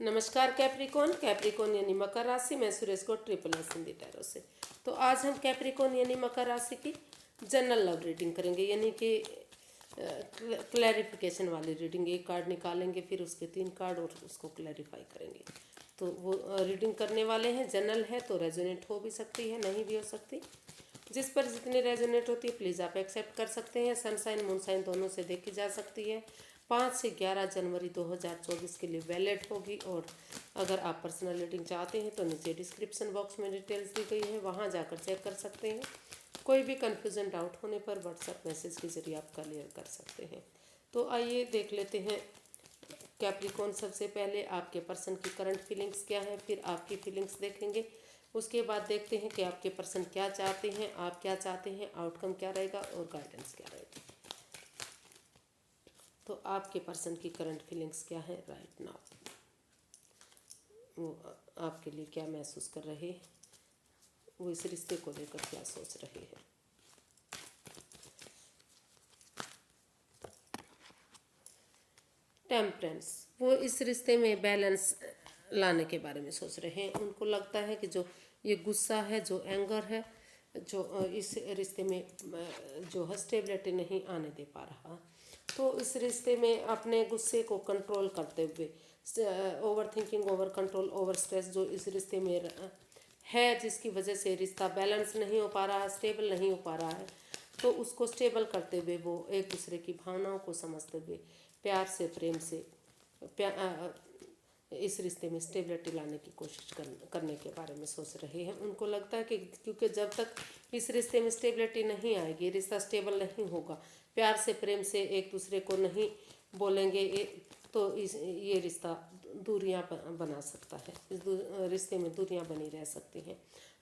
नमस्कार Capricorn. Capricorn यानी मकर राशि। मैं सुरेश को ट्रिपल एस हिंदी टैरो से। तो आज हम कैप्रिकॉन यानी मकर राशि की जनरल लव रीडिंग करेंगे, यानी कि क्लैरिफिकेशन वाली रीडिंग। एक कार्ड निकालेंगे, फिर उसके 3 कार्ड और उसको क्लैरिफाई करेंगे। तो वो रीडिंग करने वाले हैं, जनरल है तो रेजोनेट हो भी सकती है, नहीं भी हो सकती। जिस पर जितनी रेजोनेट होती है प्लीज़ आप एक्सेप्ट कर सकते हैं। सनसाइन मूनसाइन दोनों से देखी जा सकती है। 5 से 11 जनवरी 2024 के लिए वैलिड होगी। और अगर आप पर्सनल रीडिंग चाहते हैं तो नीचे डिस्क्रिप्शन बॉक्स में डिटेल्स दी गई है, वहाँ जाकर चेक कर सकते हैं। कोई भी कन्फ्यूज़न डाउट होने पर व्हाट्सएप मैसेज के जरिए आप क्लियर कर सकते हैं। तो आइए देख लेते हैं कैप्रिकॉन। सबसे पहले आपके पर्सन की करंट फीलिंग्स क्या है, फिर आपकी फीलिंग्स देखेंगे। उसके बाद देखते हैं कि आपके पर्सन क्या चाहते हैं, आप क्या चाहते हैं, आउटकम क्या रहेगा और गाइडेंस क्या रहेगा। तो आपके पर्सन की करंट फीलिंग्स क्या है राइट नाउ, वो आपके लिए क्या महसूस कर रहे हैं, वो इस रिश्ते को लेकर क्या सोच रहे हैं। टेम्परेंस, वो इस रिश्ते में बैलेंस लाने के बारे में सोच रहे हैं। उनको लगता है कि जो ये गुस्सा है, जो एंगर है, जो इस रिश्ते में जो है स्टेबिलिटी नहीं आने दे पा रहा, तो इस रिश्ते में अपने गुस्से को कंट्रोल करते हुए, over thinking, over control, over stress जो इस रिश्ते में है, जिसकी वजह से रिश्ता बैलेंस नहीं हो पा रहा, स्टेबल नहीं हो पा रहा है, तो उसको स्टेबल करते हुए वो एक दूसरे की भावनाओं को समझते हुए प्यार से, प्रेम से इस रिश्ते में स्टेबिलिटी लाने की कोशिश करने के बारे में सोच रहे हैं। उनको लगता है कि क्योंकि जब तक इस रिश्ते में स्टेबिलिटी नहीं आएगी, रिश्ता स्टेबल नहीं होगा, प्यार से, प्रेम से एक दूसरे को नहीं बोलेंगे, तो ये रिश्ता दूरियां बना सकता है। इस रिश्ते में दूरियां बनी रह सकती हैं।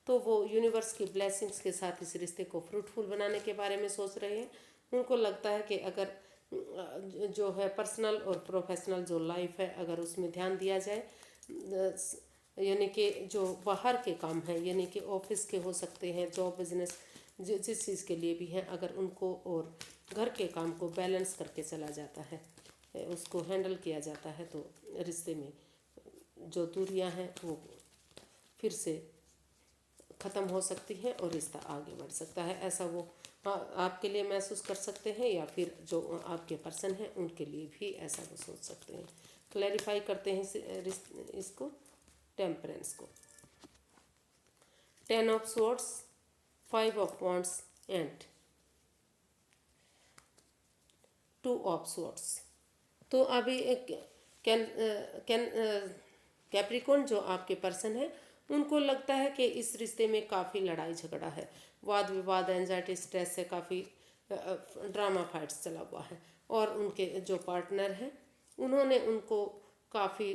तो वो यूनिवर्स की ब्लेसिंग्स के साथ इस रिश्ते को फ्रूटफुल बनाने के बारे में सोच रहे हैं। उनको लगता है कि अगर जो है पर्सनल और प्रोफेशनल जो लाइफ है, अगर उसमें ध्यान दिया जाए, यानी कि जो बाहर के काम हैं, यानी कि ऑफिस के हो सकते हैं, जॉब, बिजनेस, जिस चीज़ के लिए भी हैं, अगर उनको और घर के काम को बैलेंस करके चला जाता है, उसको हैंडल किया जाता है, तो रिश्ते में जो दूरियां हैं वो फिर से ख़त्म हो सकती हैं और रिश्ता आगे बढ़ सकता है। ऐसा वो आपके लिए महसूस कर सकते हैं, या फिर जो आपके पर्सन हैं उनके लिए भी ऐसा वो सोच सकते हैं। क्लैरिफाई करते हैं इसको, टेम्परेंस को। 10 of swords, 5 of wands and 2 of swords. तो अभी कैन कैन कैप्रिकॉन जो आपके पर्सन है, उनको लगता है कि इस रिश्ते में काफ़ी लड़ाई झगड़ा है, वाद विवाद, एंजाइटी, स्ट्रेस से काफ़ी ड्रामा फाइट्स चला हुआ है। और उनके जो पार्टनर हैं उन्होंने उनको काफ़ी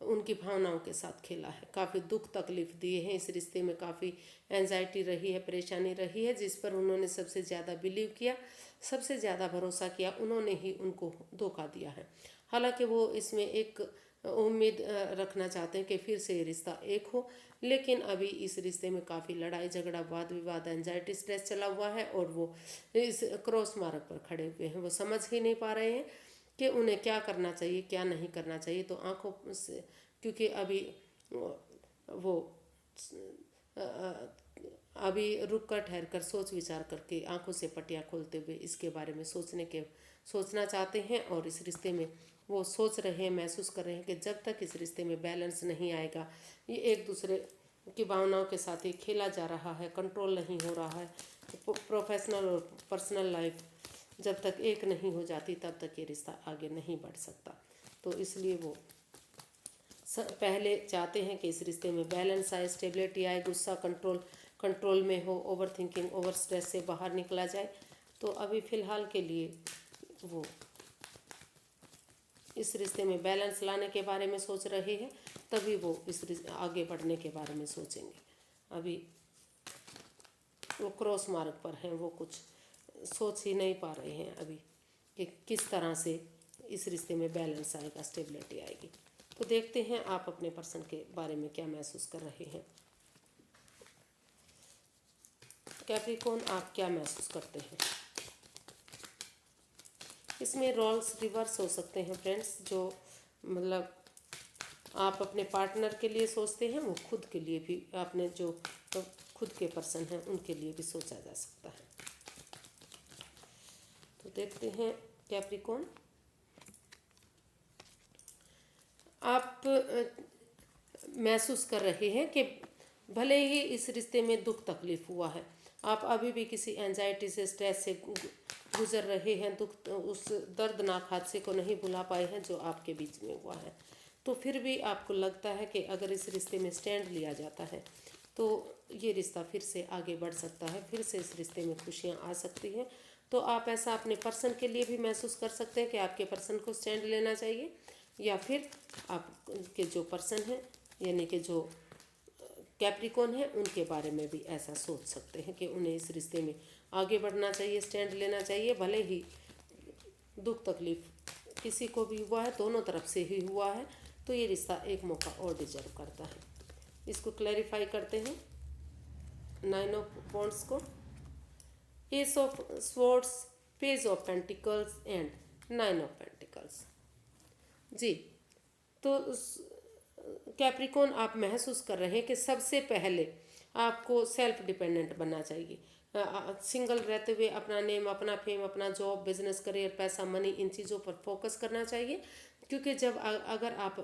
उनकी भावनाओं के साथ खेला है, काफ़ी दुख तकलीफ दिए हैं। इस रिश्ते में काफ़ी एंजाइटी रही है, परेशानी रही है, जिस पर उन्होंने सबसे ज़्यादा बिलीव किया, सबसे ज़्यादा भरोसा किया, उन्होंने ही उनको धोखा दिया है। हालांकि वो इसमें एक उम्मीद रखना चाहते हैं कि फिर से ये रिश्ता एक हो, लेकिन अभी इस रिश्ते में काफ़ी लड़ाई झगड़ा, वाद विवाद, एंजाइटी, स्ट्रेस चला हुआ है और वो इस क्रॉस मार्ग पर खड़े हुए हैं। वो समझ ही नहीं पा रहे हैं कि उन्हें क्या करना चाहिए, क्या नहीं करना चाहिए। तो आंखों से, क्योंकि अभी वो अभी रुक कर, ठहर कर, सोच विचार करके, आंखों से पट्टियाँ खोलते हुए इसके बारे में सोचना चाहते हैं। और इस रिश्ते में वो सोच रहे हैं, महसूस कर रहे हैं कि जब तक इस रिश्ते में बैलेंस नहीं आएगा, ये एक दूसरे की भावनाओं के साथ ही खेला जा रहा है, कंट्रोल नहीं हो रहा है, प्रोफेशनल और पर्सनल लाइफ जब तक एक नहीं हो जाती तब तक ये रिश्ता आगे नहीं बढ़ सकता। तो इसलिए वो पहले चाहते हैं कि इस रिश्ते में बैलेंस आए, स्टेबिलिटी आए, गुस्सा कंट्रोल में हो, ओवर थिंकिंग, ओवर स्ट्रेस से बाहर निकला जाए। तो अभी फ़िलहाल के लिए वो इस रिश्ते में बैलेंस लाने के बारे में सोच रहे हैं, तभी वो इस आगे बढ़ने के बारे में सोचेंगे। अभी वो क्रॉस मार्ग पर हैं, वो कुछ सोच ही नहीं पा रहे हैं अभी कि किस तरह से इस रिश्ते में बैलेंस आएगा, स्टेबिलिटी आएगी। तो देखते हैं आप अपने पर्सन के बारे में क्या महसूस कर रहे हैं। कैप्रिकॉन, आप क्या महसूस करते हैं? इसमें रोल्स रिवर्स हो सकते हैं फ्रेंड्स, जो मतलब आप अपने पार्टनर के लिए सोचते हैं, वो खुद के लिए भी, आपने जो खुद के पर्सन हैं उनके लिए भी सोचा जा सकता है। तो देखते हैं कैप्रिकॉर्न, आप महसूस कर रहे हैं कि भले ही इस रिश्ते में दुख तकलीफ हुआ है, आप अभी भी किसी एंजाइटी से, स्ट्रेस से गुजर रहे हैं, दुख उस दर्दनाक हादसे को नहीं भुला पाए हैं जो आपके बीच में हुआ है। तो फिर भी आपको लगता है कि अगर इस रिश्ते में स्टैंड लिया जाता है तो ये रिश्ता फिर से आगे बढ़ सकता है, फिर से इस रिश्ते में खुशियाँ आ सकती हैं। तो आप ऐसा अपने पर्सन के लिए भी महसूस कर सकते हैं कि आपके पर्सन को स्टैंड लेना चाहिए, या फिर आपके जो पर्सन हैं यानी कि जो कैप्रिकॉर्न है उनके बारे में भी ऐसा सोच सकते हैं कि उन्हें इस रिश्ते में आगे बढ़ना चाहिए, स्टैंड लेना चाहिए। भले ही दुख तकलीफ किसी को भी हुआ है, दोनों तरफ से ही हुआ है, तो ये रिश्ता एक मौका और डिजर्व करता है। इसको क्लैरिफाई करते हैं 9 ऑफ वॉन्ड्स को, ace of swords, page of pentacles and 9 of pentacles. जी, तो कैप्रिकॉर्न आप महसूस कर रहे हैं कि सबसे पहले आपको सेल्फ डिपेंडेंट बनना चाहिए। सिंगल रहते हुए अपना नेम, अपना फेम, अपना जॉब, बिजनेस, करियर, पैसा, मनी, इन चीज़ों पर फोकस करना चाहिए। क्योंकि जब अगर आप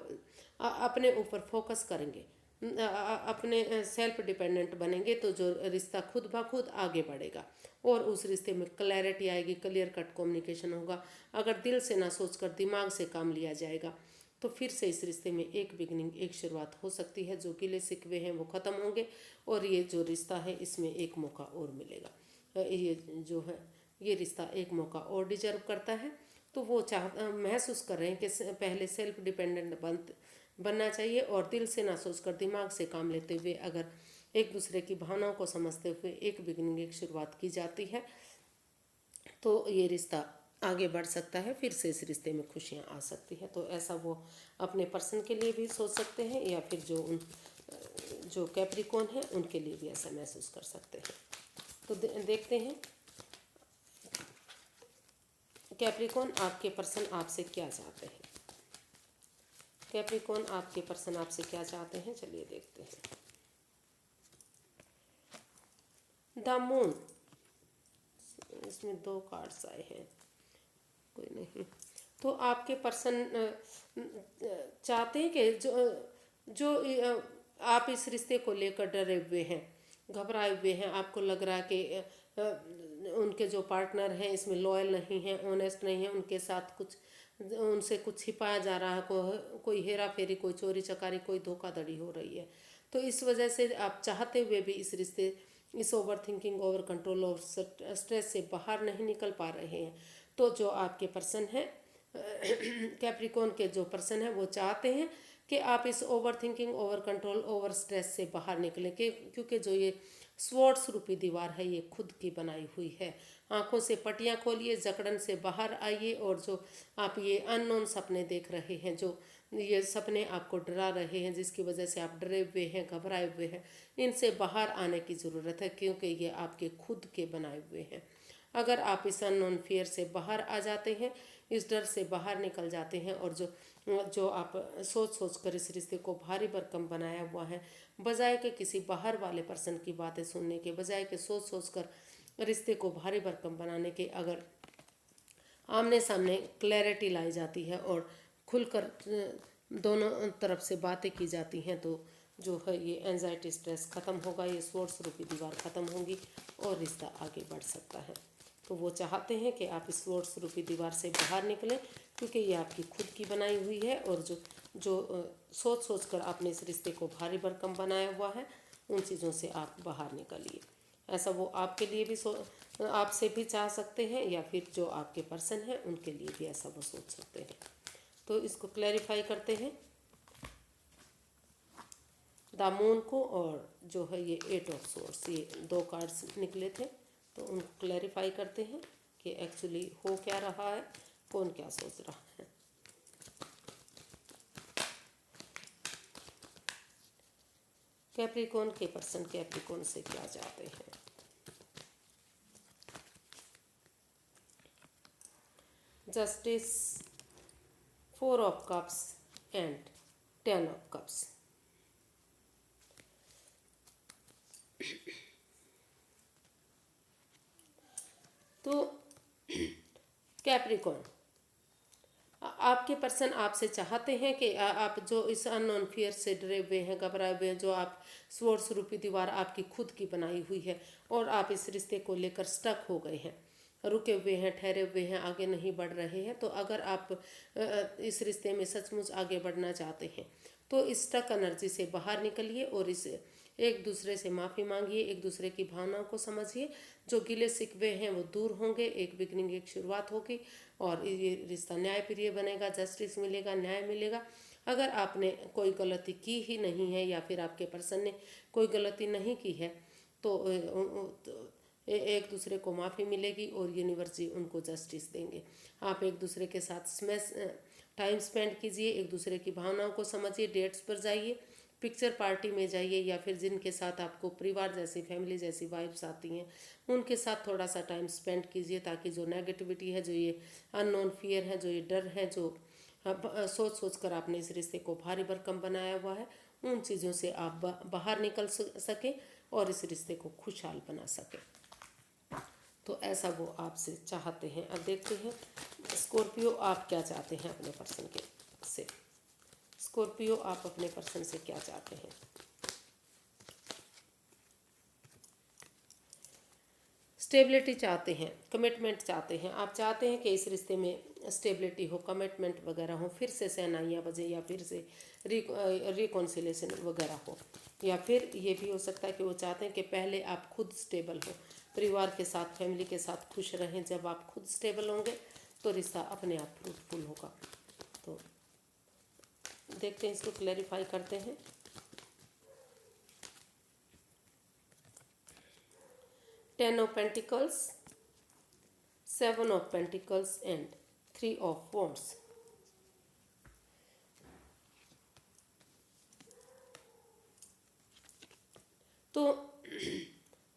अपने ऊपर फोकस करेंगे, अपने सेल्फ डिपेंडेंट बनेंगे, तो जो रिश्ता खुद ब खुद आगे बढ़ेगा और उस रिश्ते में क्लैरिटी आएगी, क्लियर कट कम्युनिकेशन होगा। अगर दिल से ना सोचकर दिमाग से काम लिया जाएगा तो फिर से इस रिश्ते में एक बिगनिंग, एक शुरुआत हो सकती है। जो गिले शिकवे हैं वो ख़त्म होंगे और ये जो रिश्ता है इसमें एक मौका और मिलेगा। ये जो है ये रिश्ता एक मौका और डिजर्व करता है। तो वो महसूस कर रहे हैं कि पहले सेल्फ डिपेंडेंट बनना चाहिए और दिल से ना सोचकर दिमाग से काम लेते हुए अगर एक दूसरे की भावनाओं को समझते हुए एक बिगनिंग, एक शुरुआत की जाती है तो ये रिश्ता आगे बढ़ सकता है, फिर से इस रिश्ते में खुशियाँ आ सकती हैं। तो ऐसा वो अपने पर्सन के लिए भी सोच सकते हैं या फिर जो कैप्रिकॉर्न है उनके लिए भी ऐसा महसूस कर सकते हैं। तो देखते हैं कैप्रिकॉर्न आपके पर्सन आपसे क्या चाहते हैं। कैप्रिकॉर्न आपके पर्सन आपसे क्या चाहते हैं, चलिए देखते हैं। द मून, इसमें 2 कार्ड्स आए हैं, कोई नहीं। तो आपके पर्सन चाहते हैं कि जो आप इस रिश्ते को लेकर डरे हुए हैं, घबराए हुए हैं, आपको लग रहा है कि उनके जो पार्टनर हैं इसमें लॉयल नहीं है, ऑनेस्ट नहीं है, उनके साथ उनसे कुछ छिपाया जा रहा है, कोई हेरा फेरी, कोई चोरी चकारी, कोई धोखाधड़ी हो रही है। तो इस वजह से आप चाहते हुए भी इस ओवर थिंकिंग, ओवर कंट्रोल और स्ट्रेस से बाहर नहीं निकल पा रहे हैं। तो जो आपके पर्सन हैं कैप्रिकॉर्न के जो पर्सन है वो चाहते हैं कि आप इस over thinking, over control, over stress से बाहर निकलें, क्योंकि जो ये स्वॉर्ड्स रूपी दीवार है ये खुद की बनाई हुई है। आंखों से पटियां खोलिए, जकड़न से बाहर आइए और जो आप ये अननोन सपने देख रहे हैं, जो ये सपने आपको डरा रहे हैं, जिसकी वजह से आप डरे हुए हैं, घबराए हुए हैं, इनसे बाहर आने की ज़रूरत है, क्योंकि ये आपके खुद के बनाए हुए हैं। अगर आप इस अननोन फियर से बाहर आ जाते हैं, इस डर से बाहर निकल जाते हैं और जो आप सोच कर इस रिश्ते को भारी भरकम बनाया हुआ है, बजाय के किसी बाहर वाले पर्सन की बातें सुनने के, बजाय के सोच कर रिश्ते को भारी भरकम बनाने के, अगर आमने सामने क्लैरिटी लाई जाती है और खुलकर दोनों तरफ से बातें की जाती हैं, तो जो है ये एंजाइटी, स्ट्रेस ख़त्म होगा, ये स्वॉर्ड्स रूपी दीवार ख़त्म होगी और रिश्ता आगे बढ़ सकता है। तो वो चाहते हैं कि आप इस स्वॉर्ड्स रूपी दीवार से बाहर निकलें, क्योंकि ये आपकी खुद की बनाई हुई है और जो सोच कर आपने इस रिश्ते को भारी भरकम बनाया हुआ है, उन चीज़ों से आप बाहर निकलिए। ऐसा वो आपके लिए भी आपसे भी चाह सकते हैं या फिर जो आपके पर्सन हैं उनके लिए भी ऐसा वो सोच सकते हैं। तो इसको क्लैरिफाई करते हैं द मून को, और जो है ये 8 ऑफ स्वॉर्ड्स, ये 2 कार्ड्स निकले थे, तो उनको क्लैरिफाई करते हैं कि एक्चुअली हो क्या रहा है, कौन क्या सोच रहा है। कैप्रिकॉर्न के पर्सन कैप्रिकॉर्न से क्या चाहते हैं। Justice, 4 of cups and 10 of cups. तो कैप्रिकॉर्न, आपके पर्सन आपसे चाहते हैं कि आप जो इस अननोन फियर से डरे हुए हैं, घबराए हुए हैं, जो आप स्वॉर्ड स्वरूपी दीवार आपकी खुद की बनाई हुई है और आप इस रिश्ते को लेकर स्टक हो गए हैं, रुके हुए हैं, ठहरे हुए हैं, आगे नहीं बढ़ रहे हैं। तो अगर आप इस रिश्ते में सचमुच आगे बढ़ना चाहते हैं तो इस स्टक एनर्जी से बाहर निकलिए और इस एक दूसरे से माफ़ी मांगिए, एक दूसरे की भावनाओं को समझिए। जो गिले शिकवे हैं वो दूर होंगे, एक बिगनिंग, एक शुरुआत होगी और ये रिश्ता न्यायप्रिय बनेगा, जस्टिस मिलेगा, न्याय मिलेगा। अगर आपने कोई गलती की ही नहीं है या फिर आपके पर्सन ने कोई गलती नहीं की है तो एक दूसरे को माफ़ी मिलेगी और यूनिवर्स जी उनको जस्टिस देंगे। आप एक दूसरे के साथ टाइम स्पेंड कीजिए, एक दूसरे की भावनाओं को समझिए, डेट्स पर जाइए, पिक्चर पार्टी में जाइए या फिर जिनके साथ आपको परिवार जैसी, फैमिली जैसी वाइब्स आती हैं उनके साथ थोड़ा सा टाइम स्पेंड कीजिए, ताकि जो नेगेटिविटी है, जो ये अननोन फियर है, जो ये डर है, जो सोच सोच कर आपने इस रिश्ते को भारी भरकम बनाया हुआ है, उन चीज़ों से आप बाहर निकल सकें और इस रिश्ते को खुशहाल बना सकें। तो ऐसा वो आपसे चाहते हैं। अब देखते हैं स्कॉर्पियो आप क्या चाहते हैं अपने पर्सन के से। स्कॉर्पियो आप अपने पर्सन से क्या चाहते हैं? स्टेबिलिटी चाहते हैं, कमिटमेंट चाहते हैं। आप चाहते हैं कि इस रिश्ते में स्टेबिलिटी हो, कमिटमेंट वगैरह हो, फिर से शहनाइयाँ बजे या फिर से रिकॉन्सिलेशन वगैरह हो। या फिर ये भी हो सकता है कि वो चाहते हैं कि पहले आप खुद स्टेबल हो, परिवार के साथ, फैमिली के साथ खुश रहें। जब आप खुद स्टेबल होंगे तो रिश्ता अपने आप फ्रूटफुल होगा। तो देखते हैं, इसको क्लैरिफाई करते हैं। Ten of pentacles, 7 of pentacles and 3 of wands. तो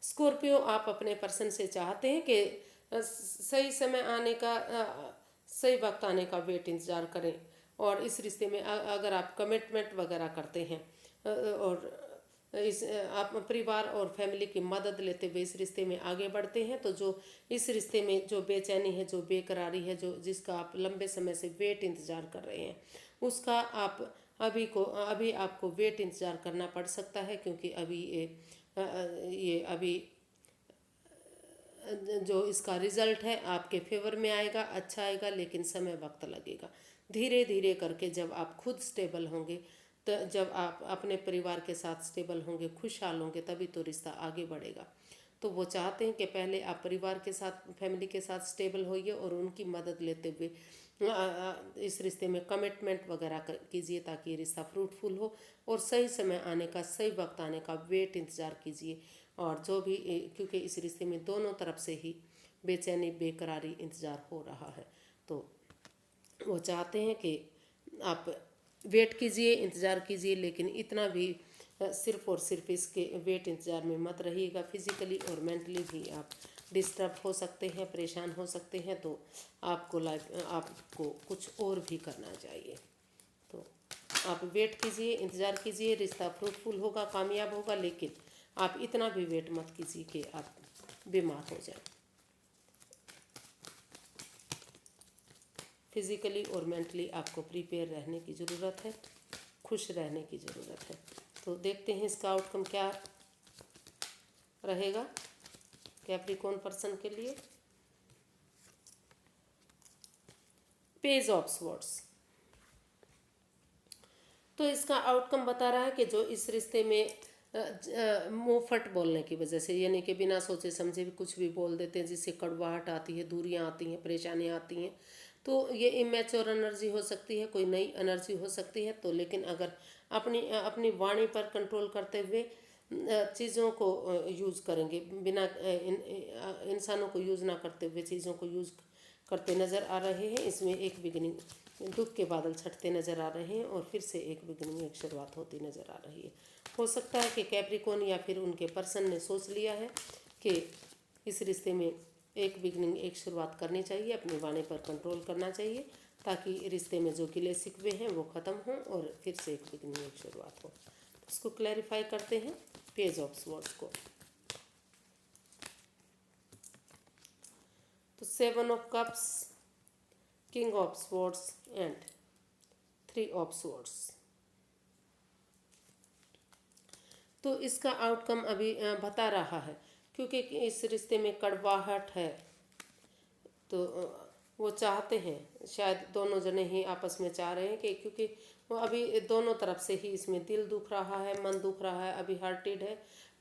स्कॉर्पियो आप अपने पर्सन से चाहते हैं कि सही समय आने का, सही वक्त आने का वेट इंतज़ार करें। और इस रिश्ते में अगर आप कमिटमेंट वगैरह करते हैं और इस आप परिवार और फैमिली की मदद लेते हुए इस रिश्ते में आगे बढ़ते हैं, तो जो इस रिश्ते में जो बेचैनी है, जो बेकरारी है, जो जिसका आप लंबे समय से वेट इंतज़ार कर रहे हैं, उसका आप अभी आपको वेट इंतज़ार करना पड़ सकता है। क्योंकि अभी ये अभी जो इसका रिजल्ट है आपके फेवर में आएगा, अच्छा आएगा, लेकिन समय वक्त लगेगा। धीरे धीरे करके जब आप खुद स्टेबल होंगे, तो जब आप अपने परिवार के साथ स्टेबल होंगे, खुशहाल होंगे, तभी तो रिश्ता आगे बढ़ेगा। तो वो चाहते हैं कि पहले आप परिवार के साथ, फैमिली के साथ स्टेबल होइए और उनकी मदद लेते हुए इस रिश्ते में कमिटमेंट वगैरह कीजिए, ताकि ये रिश्ता फ्रूटफुल हो। और सही समय आने का, सही वक्त आने का वेट इंतज़ार कीजिए। और जो भी, क्योंकि इस रिश्ते में दोनों तरफ से ही बेचैनी, बेकरारी इंतज़ार हो रहा है। तो वो चाहते हैं कि आप वेट कीजिए, इंतज़ार कीजिए, लेकिन इतना भी सिर्फ और सिर्फ इसके वेट इंतज़ार में मत रहिएगा। फिजिकली और मेंटली भी आप डिस्टर्ब हो सकते हैं, परेशान हो सकते हैं। तो आपको कुछ और भी करना चाहिए। तो आप वेट कीजिए, इंतज़ार कीजिए, रिश्ता फ्रूटफुल होगा, कामयाब होगा, लेकिन आप इतना भी वेट मत कीजिए कि आप बीमार हो जाए। फिज़िकली और मेंटली आपको प्रिपेयर रहने की ज़रूरत है, खुश रहने की ज़रूरत है। तो देखते हैं इसका आउटकम क्या रहेगा कैप्रिकॉर्न पर्सन के लिए। Page of swords. तो इसका आउटकम बता रहा है कि जो इस रिश्ते में मुंह फट बोलने की वजह से, यानी कि बिना सोचे समझे भी कुछ भी बोल देते हैं, जिससे कड़वाहट आती है, दूरियां आती हैं, परेशानियां आती हैं। तो ये इमेच्योर एनर्जी हो सकती है, कोई नई एनर्जी हो सकती है। तो लेकिन अगर अपनी अपनी वाणी पर कंट्रोल करते हुए चीज़ों को यूज़ करेंगे, बिना इंसानों को यूज़ ना करते हुए चीज़ों को यूज़ करते नज़र आ रहे हैं। इसमें एक बिगिनिंग, दुख के बादल छटते नज़र आ रहे हैं और फिर से एक बिगिनिंग, एक शुरुआत होती नज़र आ रही है। हो सकता है कि कैप्रिकॉर्न या फिर उनके पर्सन ने सोच लिया है कि इस रिश्ते में एक बिगिनिंग, एक शुरुआत करनी चाहिए, अपनी वाणी पर कंट्रोल करना चाहिए, ताकि रिश्ते में जो गिले शिकवे हैं वो ख़त्म हों और फिर से एक बिगनिंग की शुरुआत हो। इसको क्लैरिफाई करते हैं पेज ऑफ स्वॉर्ड्स को। तो 7 of cups, king of swords and 3 of swords. तो इसका आउटकम अभी बता रहा है, क्योंकि इस रिश्ते में कड़वाहट है। तो वो चाहते हैं, शायद दोनों जने ही आपस में चाह रहे हैं कि, क्योंकि वो अभी दोनों तरफ से ही इसमें दिल दुख रहा है, मन दुख रहा है, अभी हार्टेड है,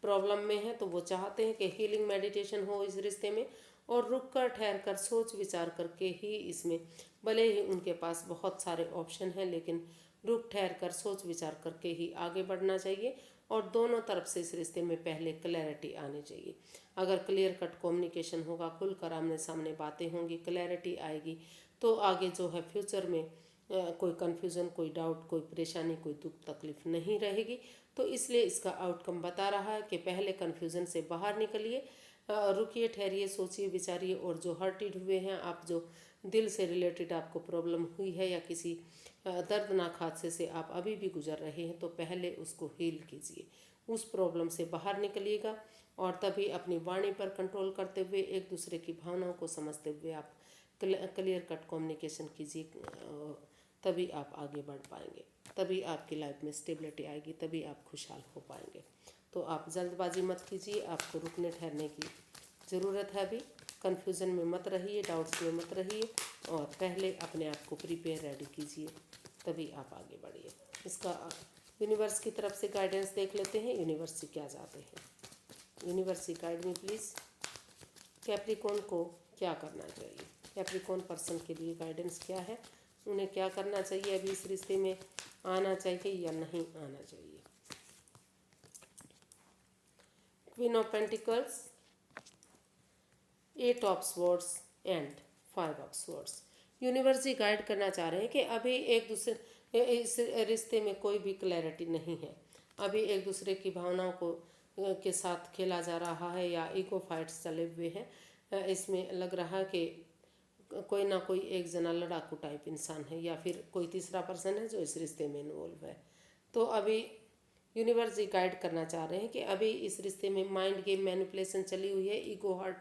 प्रॉब्लम में है। तो वो चाहते हैं कि हीलिंग मेडिटेशन हो इस रिश्ते में, और रुक कर ठहर कर सोच विचार करके ही इसमें, भले ही उनके पास बहुत सारे ऑप्शन हैं, लेकिन रुक ठहर कर सोच विचार करके ही आगे बढ़ना चाहिए। और दोनों तरफ से इस रिश्ते में पहले क्लैरिटी आनी चाहिए। अगर क्लियर कट कम्युनिकेशन होगा, खुलकर आमने सामने बातें होंगी, क्लैरिटी आएगी, तो आगे जो है फ्यूचर में कोई कन्फ्यूज़न, कोई डाउट, कोई परेशानी, कोई दुख तकलीफ नहीं रहेगी। तो इसलिए इसका आउटकम बता रहा है कि पहले कन्फ्यूज़न से बाहर निकलिए, रुकिए, ठहरिए, सोचिए, विचारिए, और जो हर्टेड हुए हैं आप, जो दिल से रिलेटेड आपको प्रॉब्लम हुई है या किसी दर्दनाक हादसे से आप अभी भी गुजर रहे हैं, तो पहले उसको हील कीजिए, उस प्रॉब्लम से बाहर निकलिएगा। और तभी अपनी वाणी पर कंट्रोल करते हुए, एक दूसरे की भावनाओं को समझते हुए आप क्लियर कट कम्युनिकेशन कीजिए, तभी आप आगे बढ़ पाएंगे, तभी आपकी लाइफ में स्टेबिलिटी आएगी, तभी आप खुशहाल हो पाएंगे। तो आप जल्दबाजी मत कीजिए, आपको रुकने ठहरने की ज़रूरत है। अभी कन्फ्यूज़न में मत रहिए, डाउट्स में मत रहिए, और पहले अपने आप को प्रिपेयर रेडी कीजिए, तभी आप आगे बढ़िए। इसका यूनिवर्स की तरफ से गाइडेंस देख लेते हैं, यूनिवर्स से क्या चाहते हैं। Universe guide me please, Capricorn को क्या करना चाहिए, कैप्रिकॉर्न पर्सन के लिए गाइडेंस क्या है, उन्हें क्या करना चाहिए, अभी इस रिश्ते में आना चाहिए या नहीं आना चाहिए। Queen of pentacles, 8 of swords and 5 of swords. Universe ji guide करना चाह रहे हैं कि अभी एक दूसरे, इस रिश्ते में कोई भी क्लैरिटी नहीं है, अभी एक दूसरे की भावनाओं को के साथ खेला जा रहा है, या ईगो फाइट्स चले हुए हैं। इसमें लग रहा है कि कोई ना कोई एक जना लड़ाकू टाइप इंसान है, या फिर कोई तीसरा पर्सन है जो इस रिश्ते में इन्वॉल्व है। तो अभी यूनिवर्स जी गाइड करना चाह रहे हैं कि अभी इस रिश्ते में माइंड गेम मैनिपुलेशन चली हुई है, ईगो हर्ट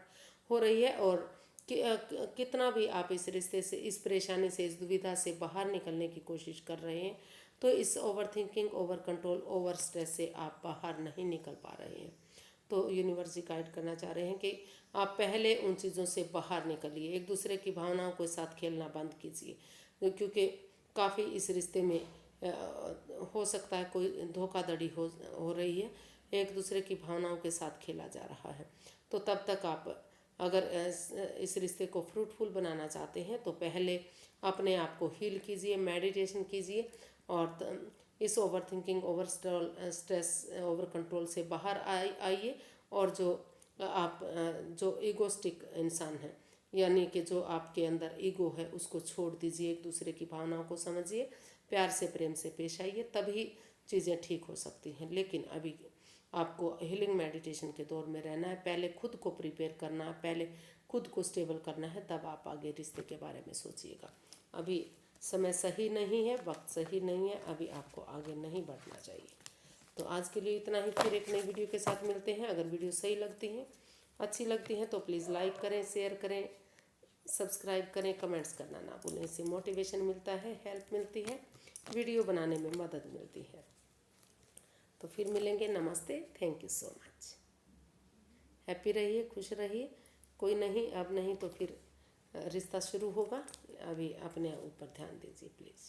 हो रही है, और कितना भी आप इस रिश्ते से, इस परेशानी से, इस दुविधा से बाहर निकलने की कोशिश कर रहे हैं, तो इस over thinking, over control, over stress से आप बाहर नहीं निकल पा रहे हैं। तो यूनिवर्स जी गाइड करना चाह रहे हैं कि आप पहले उन चीज़ों से बाहर निकलिए, एक दूसरे की भावनाओं के साथ खेलना बंद कीजिए, क्योंकि काफ़ी इस रिश्ते में हो सकता है कोई धोखाधड़ी हो रही है, एक दूसरे की भावनाओं के साथ खेला जा रहा है। तो तब तक आप अगर इस रिश्ते को फ्रूटफुल बनाना चाहते हैं, तो पहले अपने आप को हील कीजिए, मेडिटेशन कीजिए, और इस over thinking, over stress, over control से बाहर आइए। और जो ईगोस्टिक इंसान है, यानी कि जो आपके अंदर ईगो है, उसको छोड़ दीजिए, एक दूसरे की भावनाओं को समझिए, प्यार से, प्रेम से पेश आइए, तभी चीज़ें ठीक हो सकती हैं। लेकिन अभी आपको हीलिंग मेडिटेशन के दौर में रहना है, पहले खुद को प्रिपेयर करना है, पहले खुद को स्टेबल करना है, तब आप आगे रिश्ते के बारे में सोचिएगा। अभी समय सही नहीं है, वक्त सही नहीं है, अभी आपको आगे नहीं बढ़ना चाहिए। तो आज के लिए इतना ही, फिर एक नई वीडियो के साथ मिलते हैं। अगर वीडियो सही लगती है, अच्छी लगती है, तो प्लीज़ लाइक करें, शेयर करें, सब्सक्राइब करें, कमेंट्स करना ना भूलें। इससे मोटिवेशन मिलता है, हेल्प मिलती है, वीडियो बनाने में मदद मिलती है। तो फिर मिलेंगे, नमस्ते, thank you so much. Happy रहिए, खुश रहिए। कोई नहीं, अब नहीं तो फिर रिश्ता शुरू होगा, अभी अपने ऊपर ध्यान दीजिए प्लीज़।